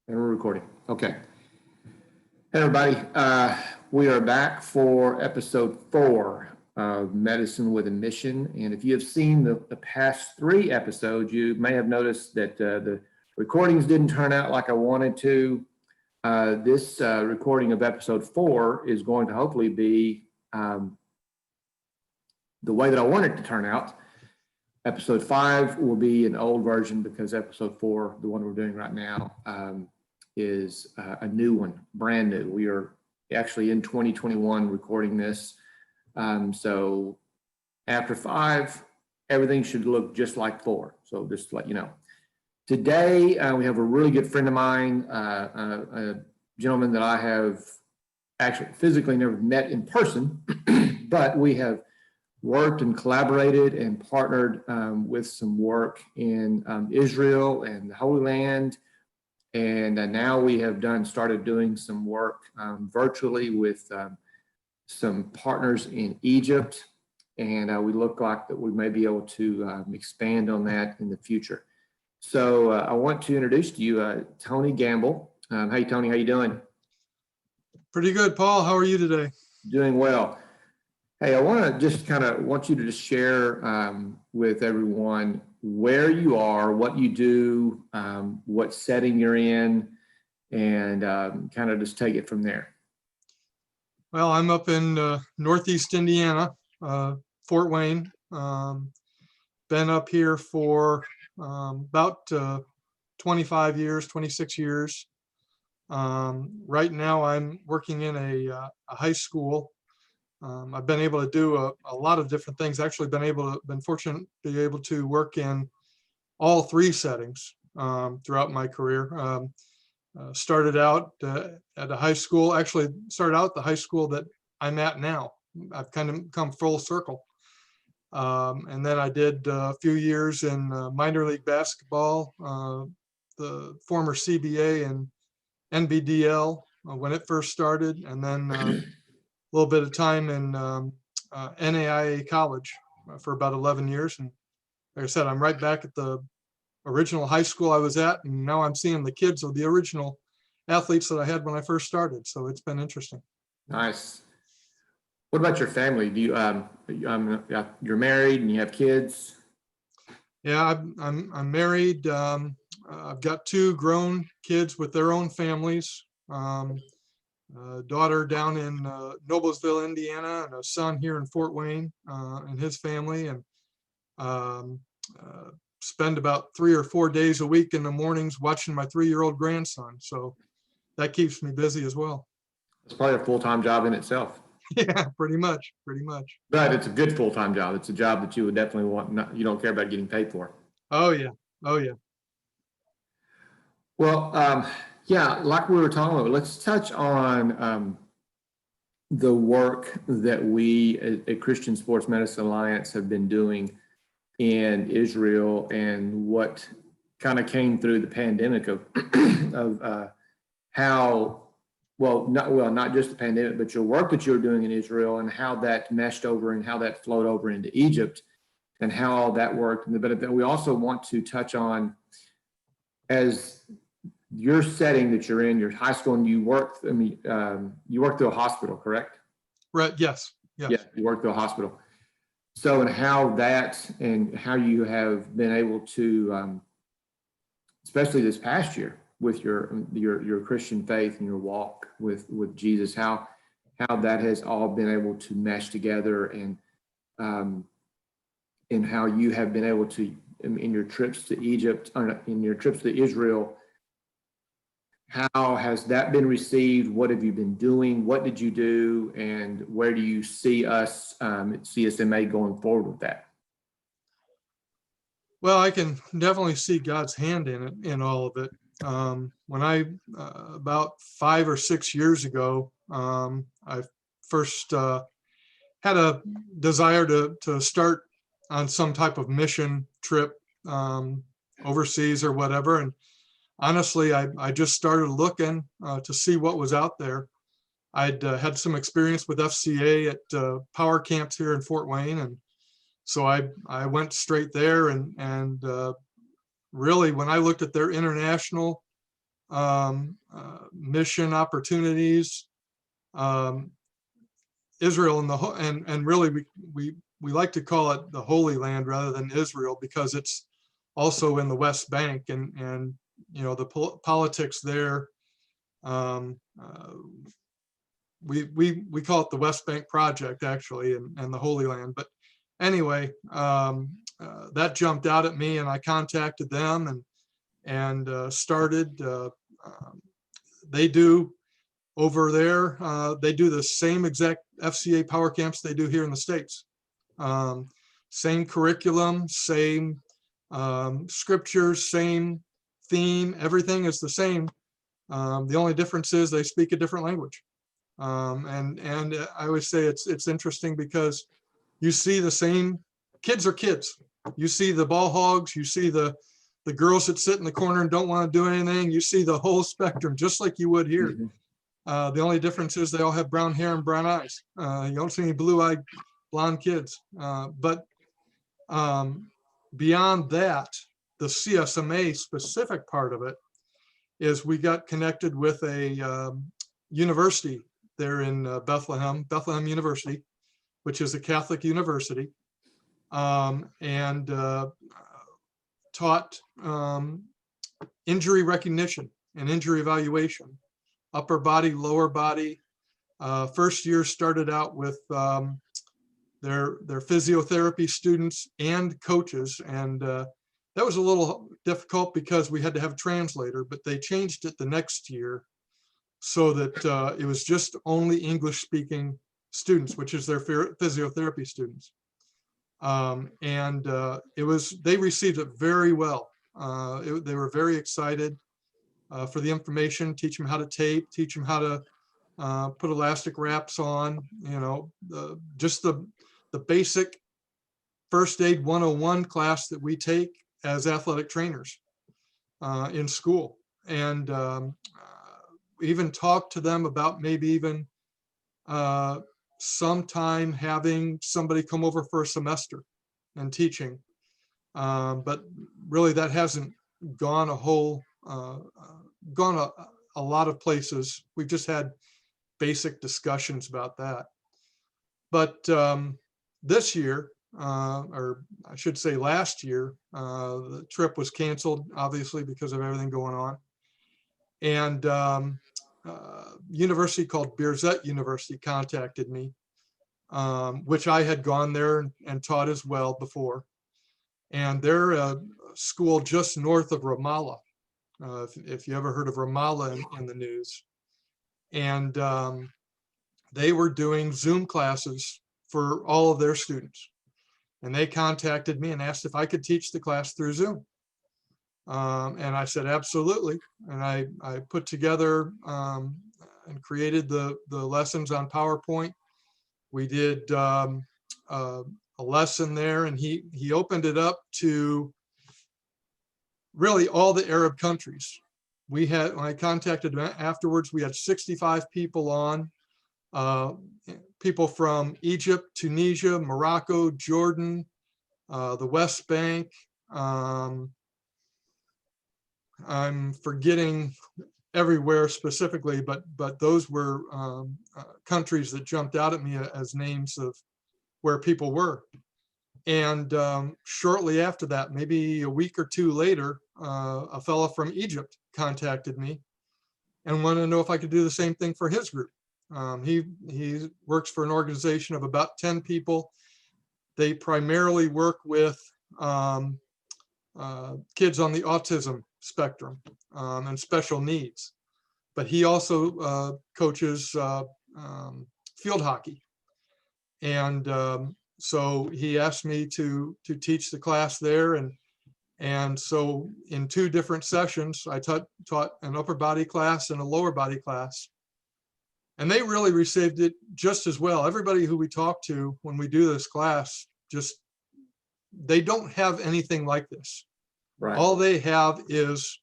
And we're recording. Okay. Hey, everybody. We are back for episode 4 of Medicine with a Mission. And if you have seen the past 3 episodes, you may have noticed that the recordings didn't turn out like I wanted to. This recording of episode 4 is going to hopefully be the way that I want it to turn out. Episode 5 will be an old version because episode 4, the one we're doing right now, is a new one, brand new. We are actually in 2021 recording this. So after 5, everything should look just like 4. So just to let you know. Today, we have a really good friend of mine, a gentleman that I have actually physically never met in person, but we have worked and collaborated and partnered with some work in Israel and the Holy Land. And now we have started doing some work virtually with some partners in Egypt. And we look like that we may be able to expand on that in the future. So I want to introduce to you Tony Gamble. Hey, Tony, how you doing? Pretty good, Paul. How are you today? Doing well. Hey, I want you to just share with everyone where you are, what you do, what setting you're in, and kind of just take it from there. Well, I'm up in Northeast Indiana, Fort Wayne. Been up here for about 25 years, 26 years. Right now I'm working in a high school. I've been able to do a lot of different things. Actually been fortunate to be able to work in all 3 settings throughout my career. Started out at a high school, actually started out the high school that I'm at now. I've kind of come full circle. And then I did a few years in minor league basketball, the former CBA and NBDL when it first started, and then a little bit of time in NAIA college for about 11 years. And like I said, I'm right back at the original high school I was at, and now I'm seeing the kids of the original athletes that I had when I first started. So it's been interesting. Nice. What about your family? Do you you're married and you have kids? Yeah, I'm married. I've got 2 grown kids with their own families. Daughter down in Noblesville, Indiana, and a son here in Fort Wayne and his family, and spend about 3 or 4 days a week in the mornings watching my 3-year-old grandson. So that keeps me busy as well. It's probably a full-time job in itself. Yeah, pretty much. But it's a good full-time job. It's a job that you would definitely want. You don't care about getting paid for. Oh yeah. Well, yeah, like we were talking about, let's touch on the work that we at Christian Sports Medicine Alliance have been doing in Israel and what kind of came through the pandemic of how, not just the pandemic, but your work that you're doing in Israel and how that meshed over and how that flowed over into Egypt and how all that worked. But we also want to touch on, as your setting that you're in, your high school, and you work through a hospital, correct? Right. Yes. Yeah, you work through a hospital. So, and how you have been able to, especially this past year, with your Christian faith and your walk with Jesus, how that has all been able to mesh together, and how you have been able to, in your trips to Egypt, in your trips to Israel, how has that been received? What have you been doing? What did you do? And where do you see us, CSMA, going forward with that? Well, I can definitely see God's hand in it, in all of it. When I, about 5 or 6 years ago, I first had a desire to start on some type of mission trip overseas or whatever. And honestly, I just started looking to see what was out there. I'd had some experience with FCA at power camps here in Fort Wayne, and so I went straight there. And really, when I looked at their international mission opportunities. Israel and really we like to call it the Holy Land rather than Israel, because it's also in the West Bank, and you know, the politics there. We call it the West Bank Project, actually, and the Holy Land. But anyway, that jumped out at me, and I contacted them and started. They do over there. They do the same exact FCA power camps they do here in the States. Same curriculum, same scriptures, same theme. Everything is the same. The only difference is they speak a different language. And I always say it's interesting because you see the same kids are kids. You see the ball hogs, you see the girls that sit in the corner and don't want to do anything. You see the whole spectrum, just like you would here. The only difference is they all have brown hair and brown eyes. You don't see any blue-eyed blonde kids. But beyond that, the CSMA specific part of it is we got connected with a university there in Bethlehem University, which is a Catholic university, and taught injury recognition and injury evaluation, upper body, lower body. First year started out with their physiotherapy students and coaches, and that was a little difficult because we had to have a translator, but they changed it the next year so that it was just only English speaking students, which is their physiotherapy students. They received it very well. They were very excited for the information, teach them how to tape, teach them how to put elastic wraps on, you know, just the basic first aid 101 class that we take as athletic trainers in school. And we even talked to them about maybe even sometime having somebody come over for a semester and teaching. But really that hasn't gone a lot of places. We've just had basic discussions about that. But this year, or I should say last year, the trip was canceled, obviously, because of everything going on. And university called Birzett University contacted me, which I had gone there and taught as well before. And they're a school just north of Ramallah, if you ever heard of Ramallah in the news. And they were doing Zoom classes for all of their students. And they contacted me and asked if I could teach the class through Zoom. And I said, absolutely. And I put together and created the lessons on PowerPoint. We did a lesson there, and he opened it up to really all the Arab countries. When I contacted him afterwards, we had 65 people on, people from Egypt, Tunisia, Morocco, Jordan, the West Bank. I'm forgetting everywhere specifically, but those were countries that jumped out at me as names of where people were. And shortly after that, maybe a week or two later, a fellow from Egypt contacted me and wanted to know if I could do the same thing for his group. He works for an organization of about 10 people. They primarily work with kids on the autism spectrum and special needs. But he also coaches field hockey. And so he asked me to teach the class there. And so in 2 different sessions, I taught an upper body class and a lower body class. And they really received it just as well. Everybody who we talk to when we do this class, they don't have anything like this. Right. All they have is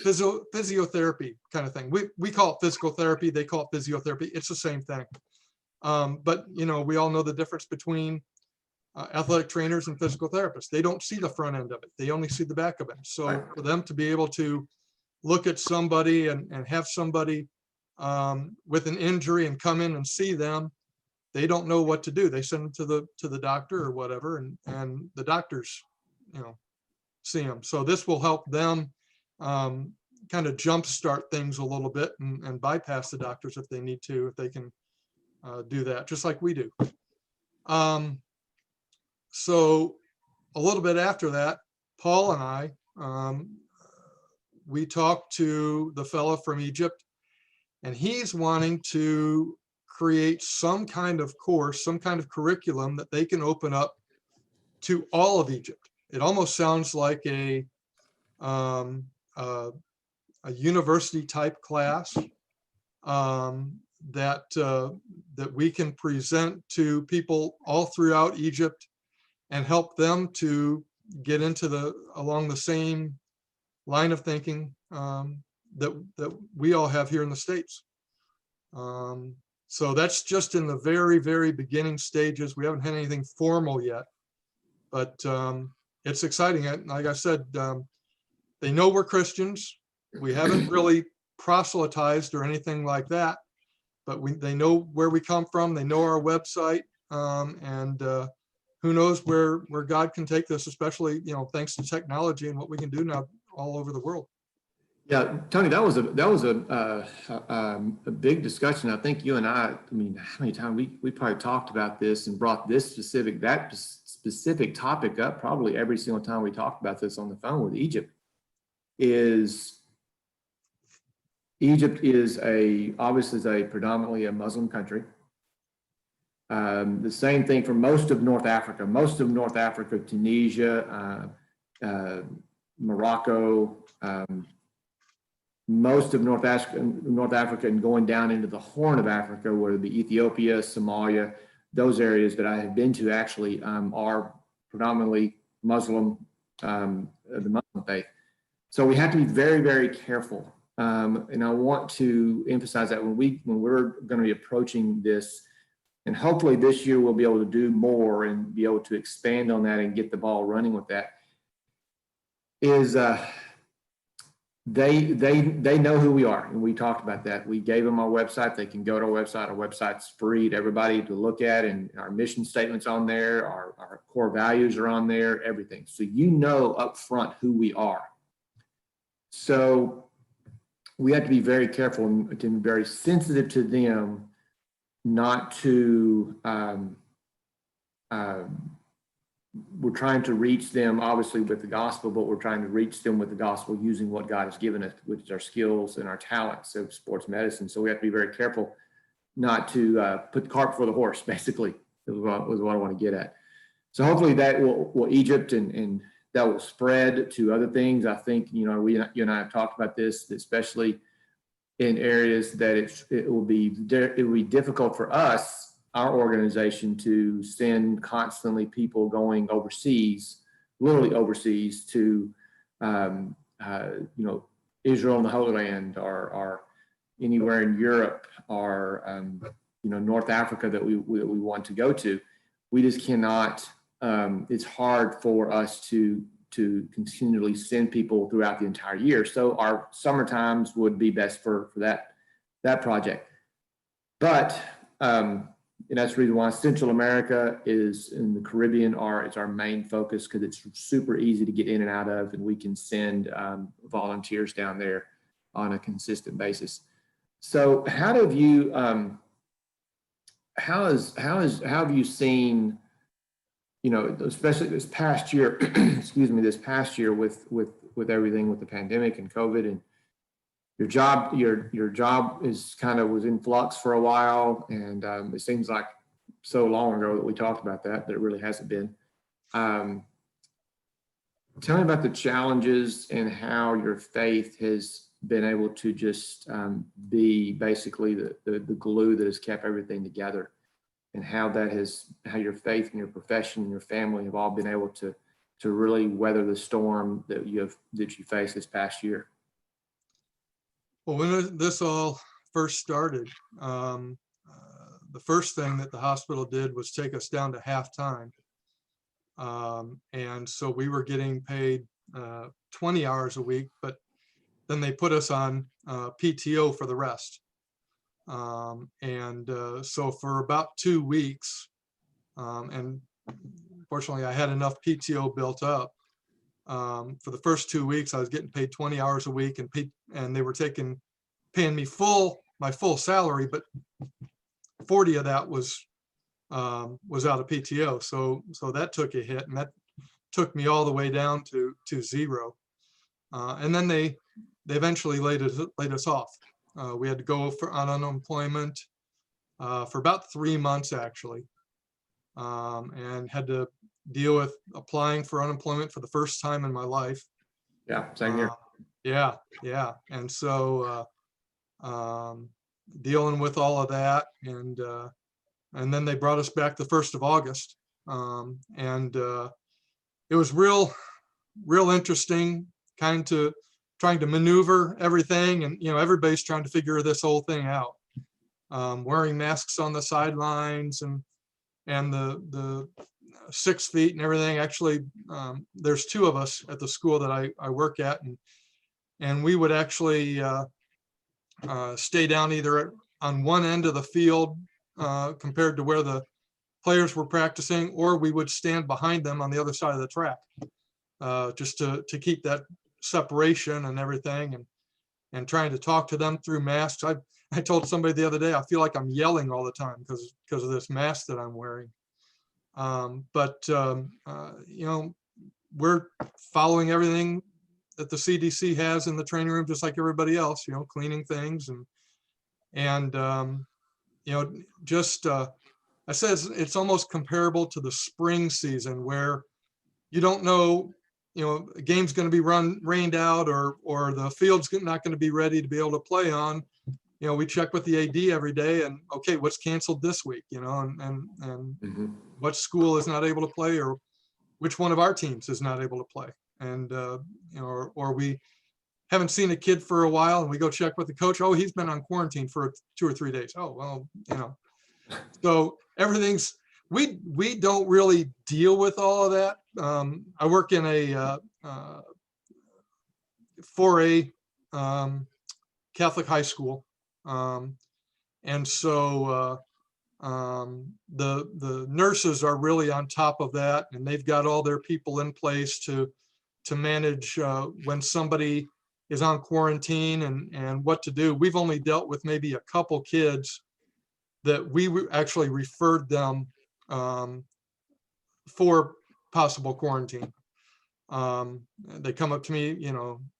physiotherapy kind of thing. We call it physical therapy. They call it physiotherapy. It's the same thing. But we all know the difference between athletic trainers and physical therapists. They don't see the front end of it. They only see the back of it. So for them to be able to look at somebody and have somebody with an injury and come in and see them, they don't know what to do. They send them to the doctor or whatever, and the doctors, see them. So this will help them kind of jumpstart things a little bit and bypass the doctors if they need to, if they can do that, just like we do. So a little bit after that, Paul and I, we talked to the fellow from Egypt, and he's wanting to create some kind of course, some kind of curriculum that they can open up to all of Egypt. It almost sounds like a university type class that we can present to people all throughout Egypt and help them to get into along the same line of thinking that we all have here in the States. So that's just in the very, very beginning stages. We haven't had anything formal yet, but it's exciting. Like I said, they know we're Christians. We haven't really proselytized or anything like that, but they know where we come from. They know our website, and who knows where God can take this, especially thanks to technology and what we can do now all over the world. Yeah, Tony, that was a big discussion. I think you and I mean, how many times we probably talked about this and brought that specific topic up probably every single time we talked about this on the phone with Egypt. Egypt is obviously a predominantly a Muslim country. The same thing for most of North Africa, Tunisia, Morocco, most of North Africa and going down into the Horn of Africa, whether it be Ethiopia, Somalia, those areas that I have been to actually are predominantly Muslim, the Muslim faith. So we have to be very, very careful. And I want to emphasize that when we're going to be approaching this, and hopefully this year we'll be able to do more and be able to expand on that and get the ball running with that, is they know who we are, and we talked about that. We gave them our website. They can go to our website. Our website's free to everybody to look at, and our mission statement's on there. Our core values are on there, everything. So up front who we are. So we have to be very careful and to be very sensitive to them, not to we're trying to reach them obviously with the gospel, but we're trying to reach them with the gospel using what God has given us, which is our skills and our talents of sports medicine. So we have to be very careful not to put the cart before the horse, basically, is what I want to get at. So hopefully that will Egypt and that will spread to other things. I think, you and I have talked about this, especially in areas that it will be difficult for us, our organization, to send constantly people going overseas, literally overseas, to Israel and the Holy Land, or anywhere in Europe, or North Africa that we want to go to. We just cannot. It's hard for us to continually send people throughout the entire year. So our summer times would be best for that project. But and that's the reason why Central America is in the Caribbean it's our main focus, because it's super easy to get in and out of, and we can send volunteers down there on a consistent basis. So how have you seen, especially this past year, this past year with everything with the pandemic and COVID, and your job was in flux for a while, and it seems like so long ago that we talked about that, but it really hasn't been. Tell me about the challenges and how your faith has been able to just be basically the glue that has kept everything together, and how your faith and your profession and your family have all been able to really weather the storm that you faced this past year. Well, when this all first started, the first thing that the hospital did was take us down to half-time. And so we were getting paid 20 hours a week, but then they put us on PTO for the rest. So for about 2 weeks, and fortunately I had enough PTO built up. For the first 2 weeks, I was getting paid 20 hours a week, and they were paying me my full salary, but 40 of that was out of PTO. So that took a hit, and that took me all the way down to zero. And then they eventually laid us off. We had to go on unemployment for about 3 months actually, and had to deal with applying for unemployment for the first time in my life. Yeah, same here. Yeah. And so dealing with all of that, and then they brought us back the 1st of August. And it was real interesting, trying to maneuver everything, and everybody's trying to figure this whole thing out. Wearing masks on the sidelines, and the 6 feet and everything. Actually, there's 2 of us at the school that I work at, and we would actually stay down either on one end of the field compared to where the players were practicing, or we would stand behind them on the other side of the track, just to keep that separation and everything, and trying to talk to them through masks. I told somebody the other day, I feel like I'm yelling all the time because of this mask that I'm wearing. We're following everything that the CDC has in the training room, just like everybody else, cleaning things, and I said it's almost comparable to the spring season, where you don't know, a game's going to be rained out, or the field's not going to be ready to be able to play on. We check with the AD every day, and okay, what's canceled this week, and Mm-hmm. what school is not able to play, or which one of our teams is not able to play. And or we haven't seen a kid for a while, and we go check with the coach. Oh, he's been on quarantine for 2 or 3 days. Oh, well, so we don't really deal with all of that. I work in a 4A Catholic high school, and so the nurses are really on top of that, and they've got all their people in place to manage when somebody is on quarantine, and what to do. We've only dealt with maybe a couple kids that we actually referred them for possible quarantine. They come up to me,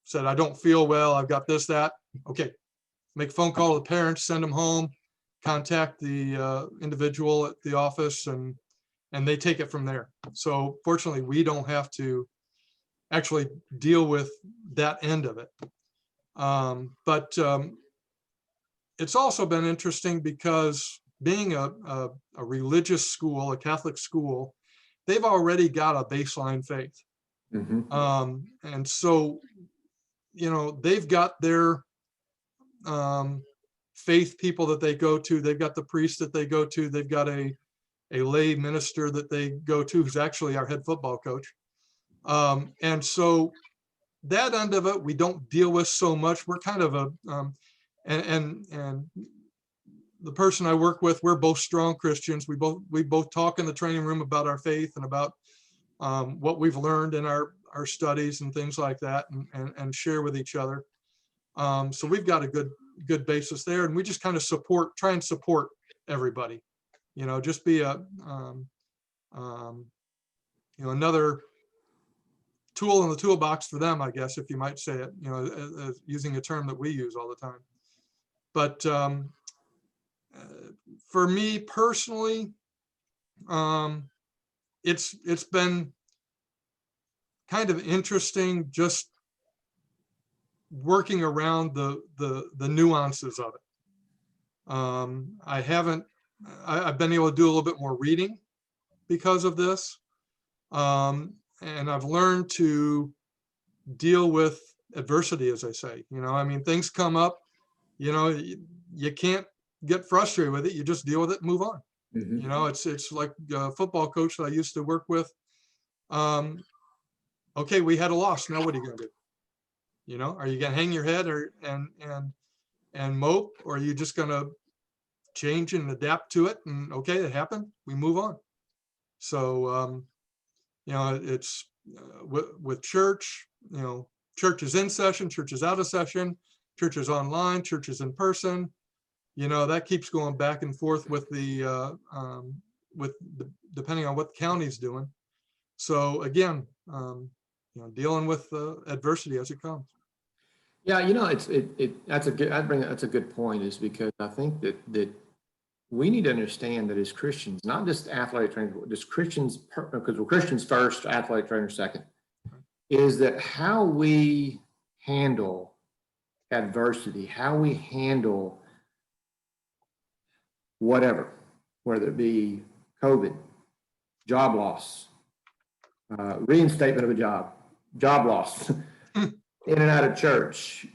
said, I don't feel well, I've got this, that. Okay, make a phone call to the parents, send them home, contact the individual at the office, and they take it from there. So fortunately, we don't have to actually deal with that end of it. But it's also been interesting because being a religious school, a Catholic school, they've already got a baseline faith. Mm-hmm. And so, they've got their faith people that they go to. They've got the priest that they go to. They've got a lay minister that they go to, who's actually our head football coach. And so that end of it, we don't deal with so much. We're kind of and the person I work with, we're both strong Christians. We both talk in the training room about our faith and about what we've learned in our studies and things like that, and share with each other. So we've got a good basis there, and we just kind of try and support everybody. Just be another tool in the toolbox for them, I guess, if you might say it, using a term that we use all the time. But for me personally, it's been kind of interesting just working around the nuances of it. I've been able to do a little bit more reading because of this. And I've learned to deal with adversity, as I say. Things come up, you can't get frustrated with it. You just deal with it and move on. Mm-hmm. It's like a football coach that I used to work with. Okay, we had a loss. Now what are you going to do? You know, are you going to hang your head and mope, or are you just going to change and adapt to it? And okay, it happened. We move on. So, you know, it's with church, you know, church is in session, church is out of session, church is online, church is in person. You know, that keeps going back and forth with depending on what the county's doing. So again, you know, dealing with adversity as it comes. Yeah, you know, that's a good, that's a good point, is because I think that we need to understand that as Christians, not just athletic trainers, just Christians, because we're Christians first, athletic trainers second, is that how we handle adversity, how we handle whatever, whether it be COVID, job loss, reinstatement of a job loss, in and out of church,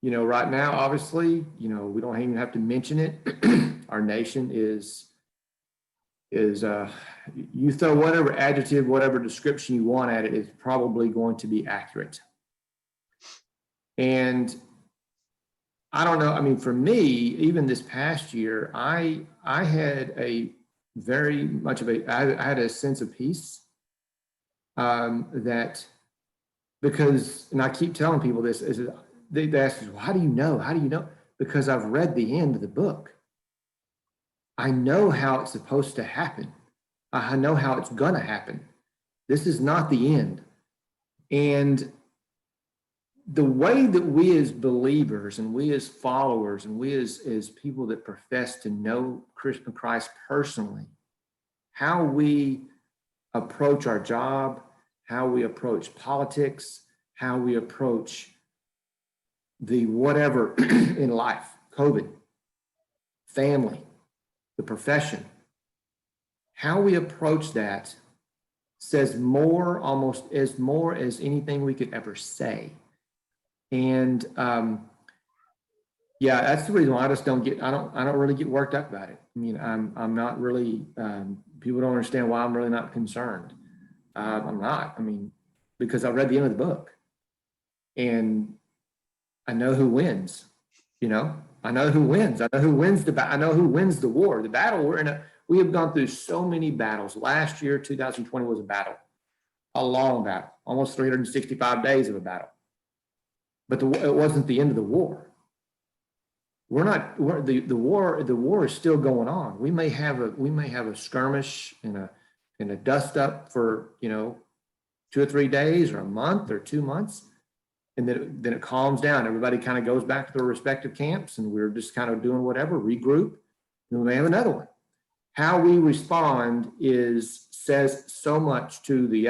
right now, obviously, we don't even have to mention it. Our nation is you throw whatever adjective, whatever description you want at it, is probably going to be accurate. And I don't know. I mean, for me, even this past year, I had a very much of I had a sense of peace, that, because, and I keep telling people this, is they ask, well, how do you know? How do you know? Because I've read the end of the book. I know how it's supposed to happen. I know how it's going to happen. This is not the end. And the way that we as believers and we as followers and we as people that profess to know Christ personally, how we approach our job, how we approach politics, how we approach the whatever in life, COVID, family, the profession, how we approach that says more, almost as more as anything we could ever say. And yeah, that's the reason why I just don't really get worked up about it. I mean, I'm not really, people don't understand why I'm really not concerned. I'm not, I mean, because I read the end of the book and I know who wins, I know who wins. I know who wins I know who wins the war. The battle we have gone through so many battles. Last year, 2020 was a battle, a long battle, almost 365 days of a battle. But it wasn't the end of the war. The war is still going on. We may have a skirmish and a dust up for 2 or 3 days or a month or 2 months. And then it calms down. Everybody kind of goes back to their respective camps and we're just kind of doing whatever, regroup, and we may have another one. How we respond says so much to the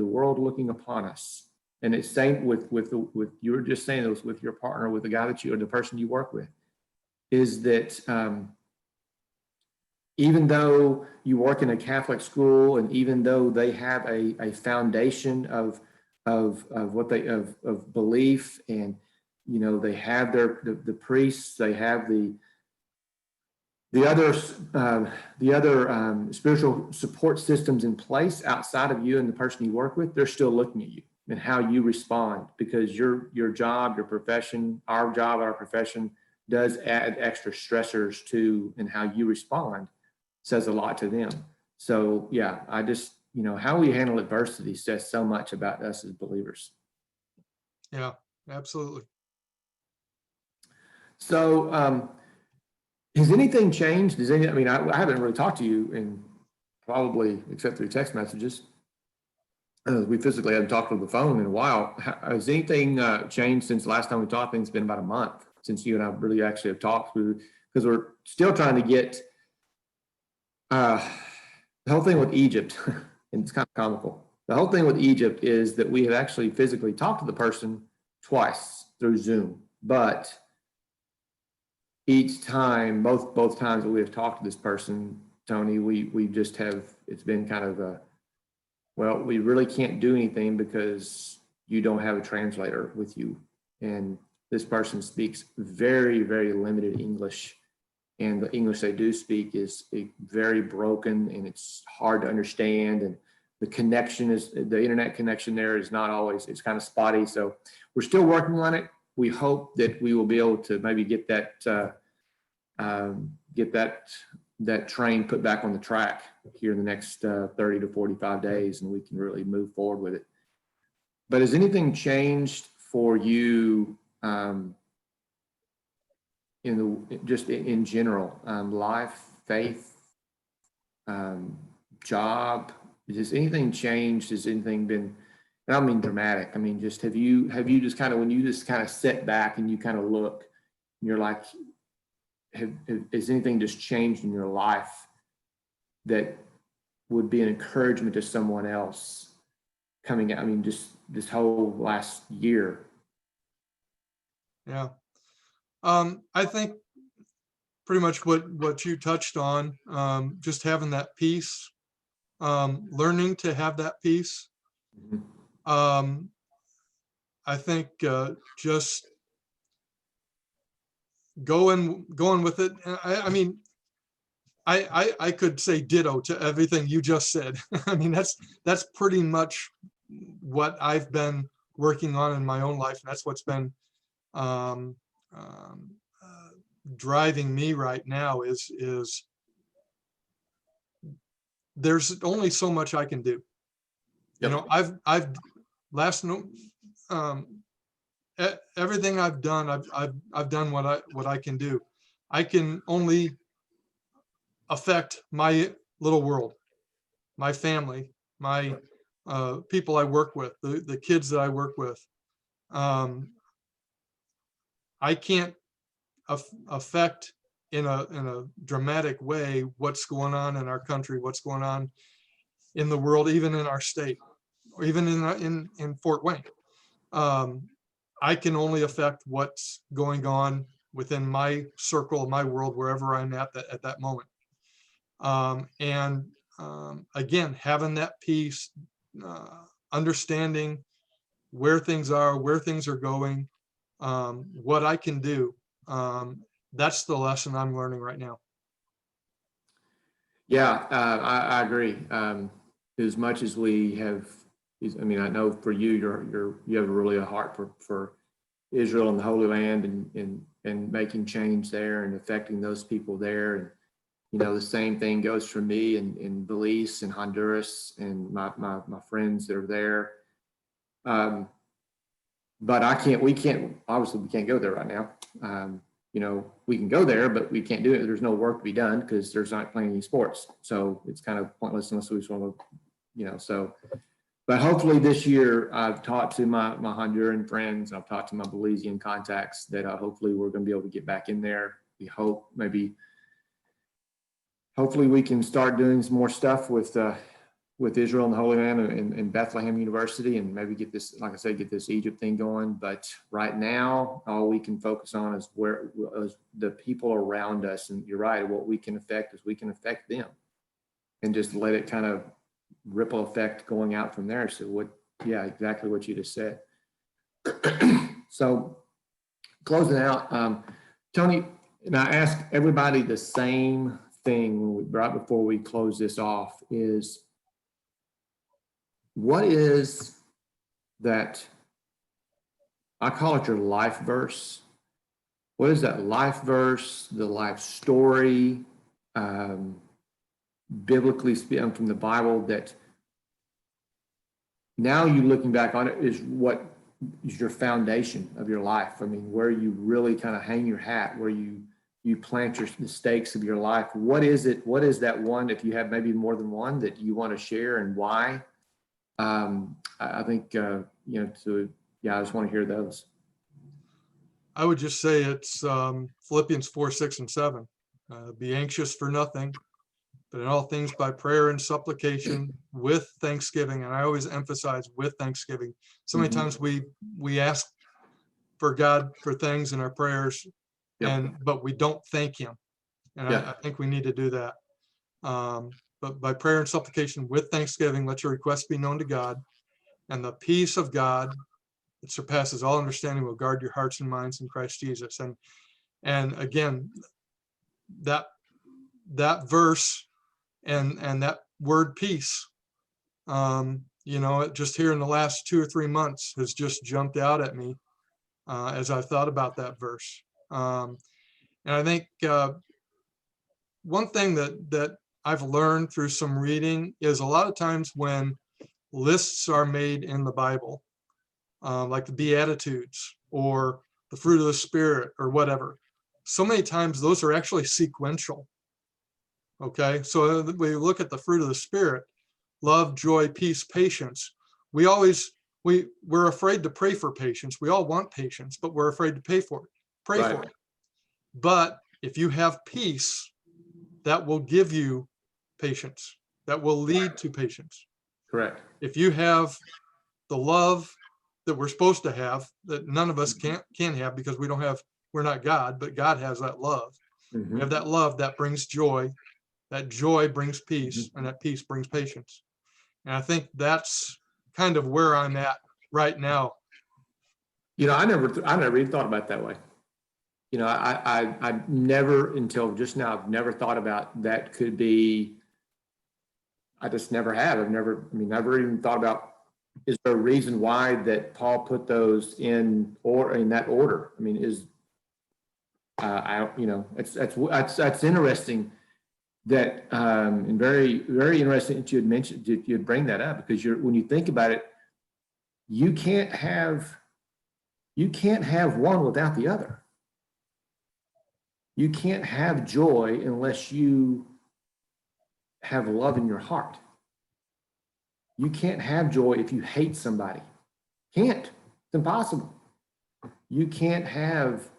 world looking upon us. And it's same with you were just saying this with your partner, with the guy or the person you work with, is that even though you work in a Catholic school and even though they have a foundation of belief, and they have the priests, they have the other spiritual support systems in place outside of you and the person you work with, they're still looking at you and how you respond, because your job, your profession, our job, our profession does add extra stressors to, and how you respond says a lot to them. So yeah, I just, how we handle adversity says so much about us as believers. Yeah, absolutely. So has anything changed? I haven't really talked to you in probably, except through text messages. We physically haven't talked on the phone in a while. Has anything changed since the last time we talked? I think it's been about a month since you and I really actually have talked, because we're still trying to get the whole thing with Egypt, and it's kind of comical. The whole thing with Egypt is that we have actually physically talked to the person twice through Zoom, but each time, both times that we have talked to this person, Tony, we just have, it's been kind of well, we really can't do anything because you don't have a translator with you. And this person speaks very, very limited English. And the English they do speak is very broken and it's hard to understand. And the connection is, the internet connection there is not always, it's kind of spotty. So we're still working on it. We hope that we will be able to maybe get that that train put back on the track here in the next 30 to 45 days, and we can really move forward with it. But has anything changed for you just in general, life, faith, job? Has anything changed? Has anything been, I don't mean dramatic, I mean, just have you just kind of, when you just kind of sit back and you kind of look, and you're like, has anything just changed in your life that would be an encouragement to someone else coming out? I mean, just this whole last year. Yeah. I think pretty much what you touched on, just having that peace, learning to have that peace. Mhm. I think just going with it. I mean, I could say ditto to everything you just said. I mean, that's pretty much what I've been working on in my own life. And that's what's been um, um, driving me right now is there's only so much I can do. You Yep. know, I've last no um, everything I've done, I've done what I can do. I can only affect my little world, my family, my people I work with, the kids that I work with. Um, I can't affect in a dramatic way what's going on in our country, what's going on in the world, even in our state, or even in Fort Wayne. I can only affect what's going on within my circle, my world, wherever I'm at that moment. And again, having that peace, understanding where things are, where things are going, what I can do. That's the lesson I'm learning right now. Yeah, I agree. As much as we have, I mean, I know for you, you have really a heart for Israel and the Holy Land, and making change there and affecting those people there. And you know, the same thing goes for me in Belize and Honduras and my friends that are there. But obviously we can't go there right now. You know, we can go there, but we can't do it. There's no work to be done because there's not playing any sports. So it's kind of pointless unless we just want to, you know, so, but hopefully this year I've talked to my Honduran friends, I've talked to my Belizean contacts that hopefully we're going to be able to get back in there. We hope hopefully we can start doing some more stuff with Israel and the Holy Land and Bethlehem University, and maybe get this, like I said, get this Egypt thing going. But right now, all we can focus on is the people around us. And you're right, what we can affect is we can affect them, and just let it kind of ripple effect going out from there. So yeah, exactly what you just said. So closing out, Tony, and I ask everybody the same thing right before we close this off is, what is that, I call it your life verse. What is that life verse, the life story, biblically speaking, from the Bible, that now you looking back on it is what is your foundation of your life? I mean, where you really kind of hang your hat, where you plant the stakes of your life. What is it? What is that one, if you have maybe more than one, that you want to share, and why? I think, you know, I just want to hear those. I would just say it's Philippians 4, 6, and 7. Be anxious for nothing, but in all things by prayer and supplication with thanksgiving. And I always emphasize with thanksgiving. So many times we ask for God for things in our prayers, but we don't thank him. And I think we need to do that. But by prayer and supplication with thanksgiving, let your requests be known to God, and the peace of God that surpasses all understanding will guard your hearts and minds in Christ Jesus. And again, that verse and that word peace Just here in the last 2 or 3 months has just jumped out at me as I thought about that verse. And I think one thing that I've learned through some reading is a lot of times when lists are made in the Bible, like the Beatitudes or the fruit of the Spirit or whatever, so many times those are actually sequential. Okay, so when you look at the fruit of the Spirit, love, joy, peace, patience, we're afraid to pray for patience. We all want patience, but we're afraid to pray for Right. it. But if you have peace, that will give you patience. That will lead to patience. Correct. If you have the love that we're supposed to have, that none of us can have because we're not God, but God has that love. We have that love that brings joy. That joy brings peace, and that peace brings patience. And I think that's kind of where I'm at right now. I never even thought about it that way. I never, until just now, I've never thought about that could be, I just never have. Never even thought about, is there a reason why that Paul put those in that order? That's interesting that, and very, very interesting that you had mentioned, you'd bring that up, because when you think about it, you can't have one without the other. You can't have joy unless you have love in your heart. You can't have joy if you hate somebody. Can't. It's impossible. You can't have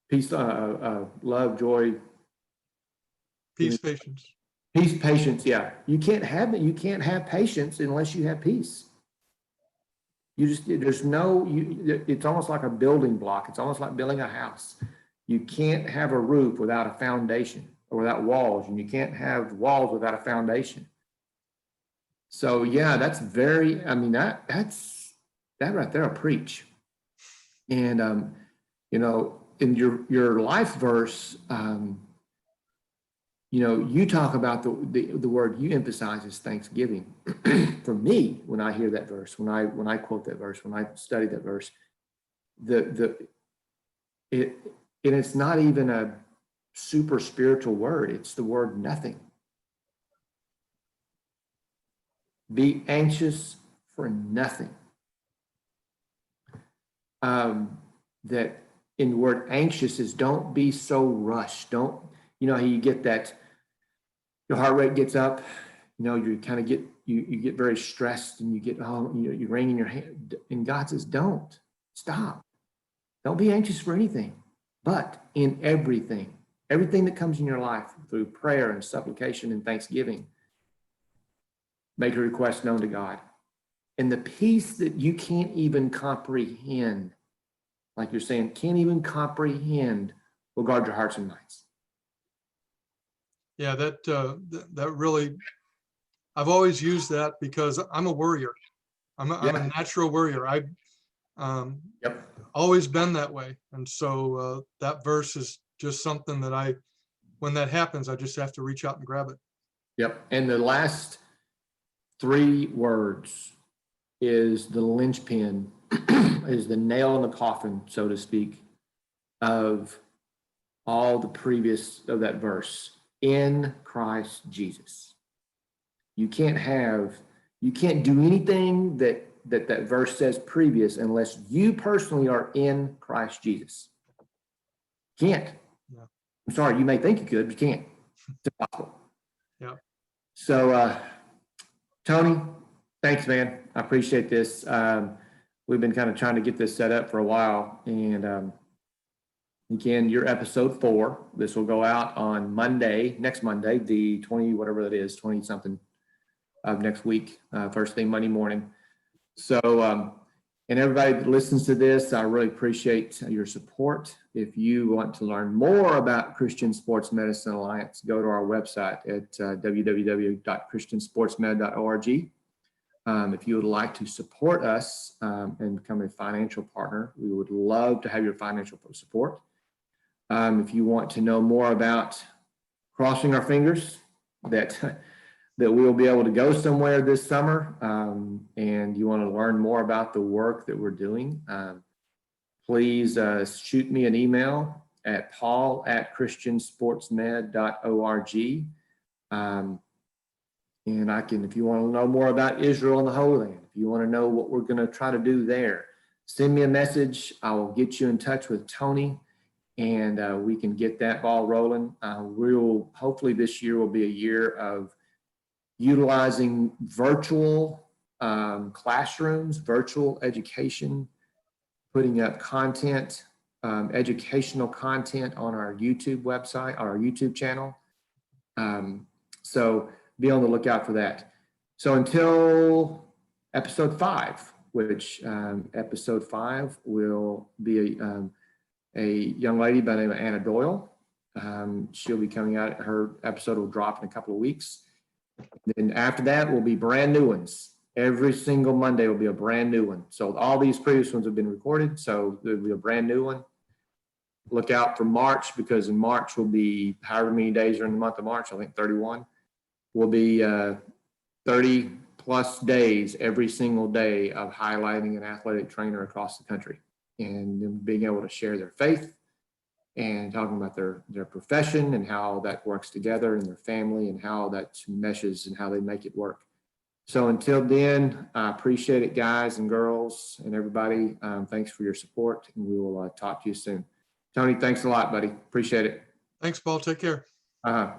peace, love, joy, Peace, patience. Peace, patience. Yeah, you can't have it. You can't have patience unless you have peace. It's almost like a building block. It's almost like building a house. You can't have a roof without a foundation, or without walls, and you can't have walls without a foundation. So yeah, that's that right there, a preach. And in your life verse, you talk about the word you emphasize is thanksgiving. For me, when I hear that verse, when I quote that verse, when I study that verse, it's not even a super spiritual word. It's the word nothing. Be anxious for nothing. That in the word anxious is don't be so rushed. Don't, how you get that, your heart rate gets up, you kind of you get very stressed, and you get, you're wringing your hand. And God says, don't stop. Don't be anxious for anything, but in everything that comes in your life through prayer and supplication and thanksgiving, make a request known to God. And the peace that you can't even comprehend, like you're saying, can't even comprehend, will guard your hearts and minds. Yeah, that really, I've always used that because I'm a worrier. I'm a natural worrier. I've always been that way. And so that verse is just something that when that happens, I just have to reach out and grab it. Yep. And the last 3 words is the linchpin, is the nail in the coffin, so to speak, of all the previous of that verse. In Christ Jesus. You can't do anything that verse says previous unless you personally are in Christ Jesus. Can't. Yeah. I'm sorry, you may think you could, but you can't. It's impossible. Yeah. So Tony, thanks, man. I appreciate this. We've been kind of trying to get this set up for a while, and again, you're episode 4. This will go out on next Monday, the 20, whatever that is, 20 something of next week, first thing Monday morning. So, and everybody that listens to this, I really appreciate your support. If you want to learn more about Christian Sports Medicine Alliance, go to our website at www.christiansportsmed.org. If you would like to support us and become a financial partner, we would love to have your financial support. If you want to know more about crossing our fingers that that we'll be able to go somewhere this summer, and you want to learn more about the work that we're doing, please shoot me an email at paul@christiansportsmed.org. And I can, if you want to know more about Israel and the Holy Land, if you want to know what we're going to try to do there, send me a message. I will get you in touch with Tony, and we can get that ball rolling. We'll hopefully this year will be a year of utilizing virtual classrooms, virtual education, putting up content, educational content on our YouTube website, our YouTube channel. So be on the lookout for that. So until episode 5, which episode 5 will be a young lady by the name of Anna Doyle. She'll be coming out. Her episode will drop in a couple of weeks. Then after that will be brand new ones. Every single Monday will be a brand new one. So all these previous ones have been recorded. So there'll be a brand new one. Look out for March, because in March will be however many days are in the month of March. I think 31 will be 30 plus days every single day of highlighting an athletic trainer across the country and them being able to share their faith and talking about their profession and how that works together and their family and how that meshes and how they make it work. So until then, I appreciate it, guys and girls and everybody. Thanks for your support, and we will talk to you soon. Tony, thanks a lot, buddy. Appreciate it. Thanks, Paul. Take care. Uh-huh.